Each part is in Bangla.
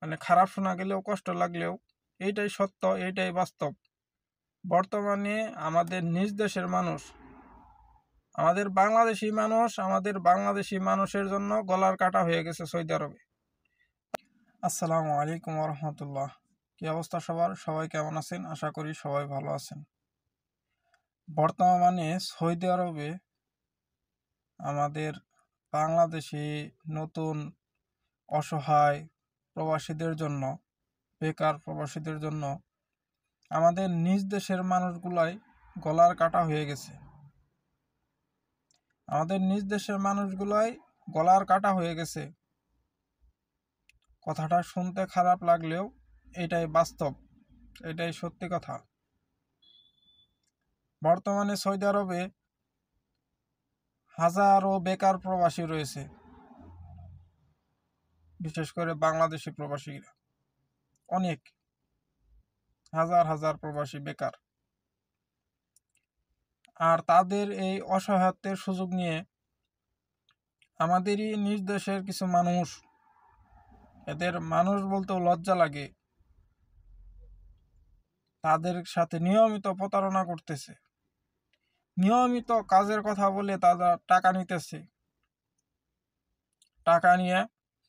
মানে খারাপ শোনা গেলেও কষ্ট লাগলেও এইটাই সত্য, এইটাই বাস্তব। বর্তমানে আমাদের নিজ দেশের মানুষ, আমাদের বাংলাদেশি মানুষের জন্য গলার কাটা হয়ে গেছে সৌদি আরবে। আসসালামু আলাইকুম রহমতুল্লাহ। কি অবস্থা সবার? সবাই কেমন আছেন? আশা করি সবাই ভালো আছেন। বর্তমানে সৌদি আরবে আমাদের বাংলাদেশি নতুন অসহায় প্রবাসীদের জন্য, বেকার প্রবাসীদের জন্য আমাদের নিজ দেশের মানুষগুলাই গলার কাটা হয়ে গেছে। আমাদের নিজ দেশের মানুষগুলাই গলার কাটা হয়ে গেছে। কথাটা শুনতে খারাপ লাগলেও এটাই বাস্তব, এটাই সত্যি কথা। বর্তমানে সৌদি আরবে হাজারো বেকার প্রবাসী রয়েছে, বিশেষ করে বাংলাদেশি প্রবাসীরা। অনেক হাজার হাজার প্রবাসী বেকার। আর তাদের এই অসহায়ত্বের সুযোগ নিয়ে আমাদেরই নিজ দেশের কিছু মানুষ, এদের মানুষ বলতেও লজ্জা লাগে, তাদের সাথে নিয়মিত প্রতারণা করতেছে। নিয়মিত কাজের কথা বলে তারা টাকা নিতেছে, টাকা নিয়ে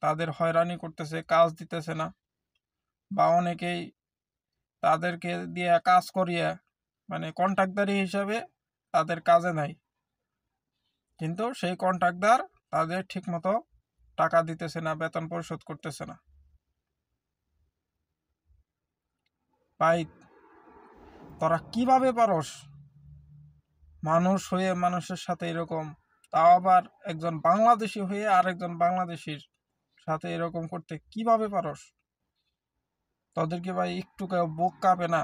তাদের হয়রানি করতেছে, কাজ দিতেছে না। বা অনেকেই তাদেরকে দিয়ে কাজ করিয়ে, মানে কন্ট্রাক্টদারি হিসাবে তাদের কাজে নাই, কিন্তু সেই কন্ট্রাক্টদার তাদের ঠিকমতো টাকা দিতেছে না, বেতন পরিশোধ করতেছে না। ভাই, তোরা কিভাবে পারস মানুষ হয়ে মানুষের সাথে এরকম, তাও আবার একজন বাংলাদেশি হয়ে আরেকজন বাংলাদেশির সাথে এরকম করতে কিভাবে পারস? তোদেরকে ভাই একটু কেউ বুক কাঁপে না?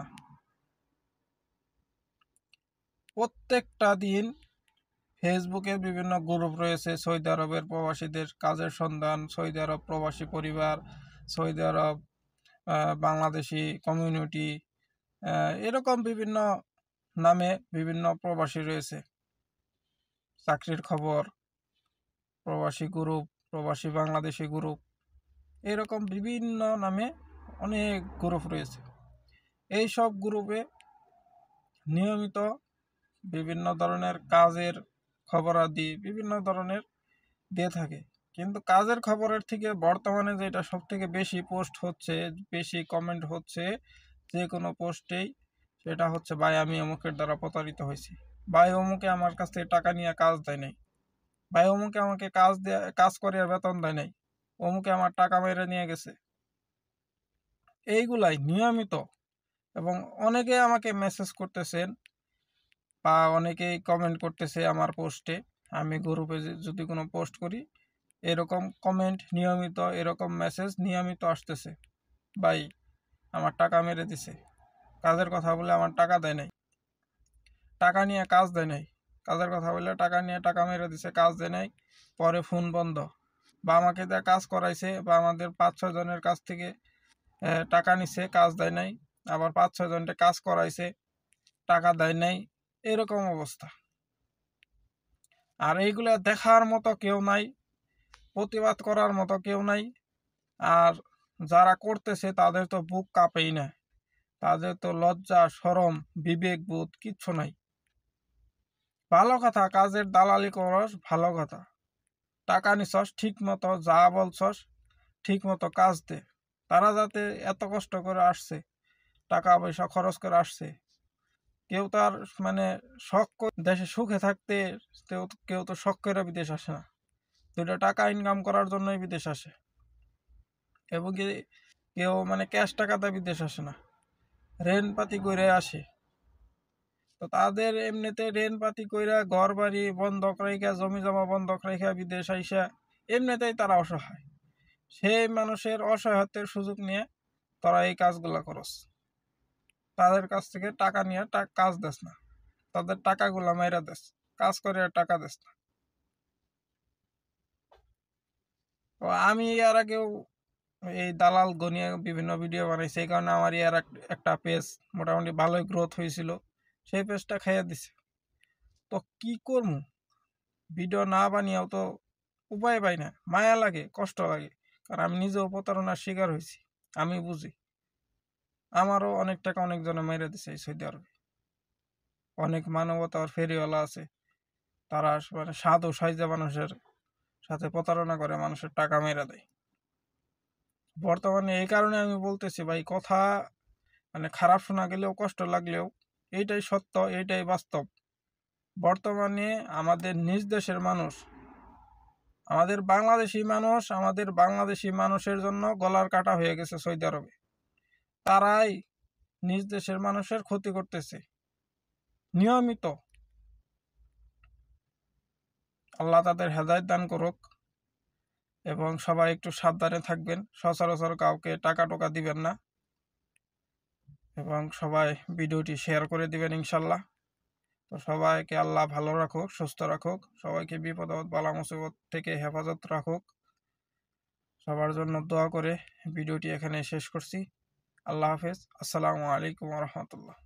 প্রত্যেকটা দিন ফেসবুকে বিভিন্ন গ্রুপ রয়েছে সৌদি আরবের প্রবাসীদের কাজের সন্ধান, সৌদি আরব প্রবাসী পরিবার, সৌদি আরব বাংলাদেশি কমিউনিটি, এরকম বিভিন্ন নামে বিভিন্ন প্রবাসী রয়েছে। চাকরির খবর, প্রবাসী গ্রুপ, প্রবাসী বাংলাদেশি গ্রুপ, এরকম বিভিন্ন নামে অনেক গ্রুপ রয়েছে। এই সব গ্রুপে নিয়মিত বিভিন্ন ধরনের কাজের খবরাদি বিভিন্ন ধরনের দিয়ে থাকে। কিন্তু কাজের খবরের থেকে বর্তমানে যেটা সব থেকে বেশি পোস্ট হচ্ছে, বেশি কমেন্ট হচ্ছে যে কোনো পোস্টেই, সেটা হচ্ছে ভাই আমি অমুকের দ্বারা প্রতারিত হয়েছি, ভাই অমুকে আমার কাছ থেকে টাকা নিয়ে কাজ দেয় নাই, ভাই অমুকে আমাকে কাজ করে আর বেতন দেয় নাই, অমুকে আমার টাকা মেরে নিয়ে গেছে। এইগুলাই নিয়মিত। এবং অনেকে আমাকে মেসেজ করতেছেন বা অনেকেই কমেন্ট করতেছে আমার পোস্টে। আমি গ্রুপে যদি কোনো পোস্ট করি, এরকম কমেন্ট নিয়মিত, এরকম মেসেজ নিয়মিত আসতেছে, ভাই আমার টাকা মেরে দিছে, কাজের কথা বলে আমার টাকা দেয় নাই, টাকা নিয়ে কাজ দেয় নাই, কাজের কথা বলে টাকা নিয়ে টাকা মেরে দিছে, কাজ দেয় নাই, পরে ফোন বন্ধ। বা আমাকে দিয়ে কাজ করাইছে, বা আমাদের 5-6 জনের কাছ থেকে টাকা নিছে, কাজ দেয় নাই, আবার 5-6 জনকে কাজ করাইছে, টাকা দেয় নাই, এরকম অবস্থা। আর এইগুলো দেখার মতো কেউ নাই, প্রতিবাদ করার মতো কেউ নাই। আর যারা করতেছে তাদের তো বুক কাঁপেই না, তাদের তো লজ্জা শরম বিবেক বোধ কিচ্ছু নাই। ভালো কথা, কাজের দালালি করস, ভালো কথা, টাকা নিছস, ঠিক মতো যা বলছস ঠিক মতো কাজ দে। তারা যাতে এত কষ্ট করে আসছে, টাকা পয়সা খরচ করে আসছে, কেউ তার মানে শখ করে দেশে সুখে থাকতে, কেউ তো শখ করে বিদেশ আসে না, দুটো টাকা ইনকাম করার জন্যই বিদেশ আসে। এবং কি কেউ মানে ক্যাশ টাকাতে বিদেশ আসে না, ঋণ পাতি করে আসে। তো তাদের এমনিতে ঋণ পাতি কইরা ঘর বাড়ি বন্ধক রেখা, জমি জমা বন্ধক রেখা বিদেশ আইসা এমনিতেই তারা অসহায়। সেই মানুষের অসহায়ত্বের সুযোগ নিয়ে তোরা এই কাজগুলা করস, তাদের কাছ থেকে টাকা নিয়ে কাজ দেস না, তাদের টাকাগুলা মাইরা দেস, কাজ করে আর টাকা দেস না। তো আমি আর আগেও এই দালাল গনিয়া বিভিন্ন ভিডিও বানাইছি, এই কারণে আমার ইয়ার একটা পেজ মোটামুটি ভালোই গ্রোথ হয়েছিল, সেই পেজটা খাইয়া দিছে। তো কি করবো, ভিডিও না বানিয়েও তো উপায় পাই না, মায়া লাগে, কষ্ট লাগে, কারণ আমি নিজেও প্রতারণার শিকার হয়েছি। আমি বুঝি। আমারও অনেক টাকা অনেকজনে মেরে দিছে এই সৌদি আরবে। অনেক মানবতার ফেরিওয়ালা আছে, তারা মানে সাধু সাইজা মানুষের সাথে প্রতারণা করে, মানুষের টাকা মেরে দেয়। বর্তমানে এই কারণে আমি বলতেছি ভাই, কথা মানে খারাপ শোনা গেলেও কষ্ট লাগলেও এইটাই সত্য, এইটাই বাস্তব। বর্তমানে আমাদের নিজ দেশের মানুষ, আমাদের বাংলাদেশি মানুষের জন্য গলার কাটা হয়ে গেছে সৌদি আরবে। তারাই নিজ দেশের মানুষের ক্ষতি করতেছে নিয়মিত। আল্লাহ তাদের হেদায়েত দান করুক, এবং সবাই একটু সাবধানে থাকবেন। সচরাচর কাউকে টাকা টোকা দিবেন না, এবং সবাই ভিডিওটি শেয়ার করে দিবেন ইনশাল্লাহ। তো সবাইকে আল্লাহ ভালো রাখুক, সুস্থ রাখুক, সবাইকে বিপদ আপদ বালা মুসিবত থেকে হেফাজত রাখুক। সবার জন্য দোয়া করে ভিডিওটি এখানে শেষ করছি। আল্লাহ হাফেজ। আসসালামু আলাইকুম রহমতুল্লাহ।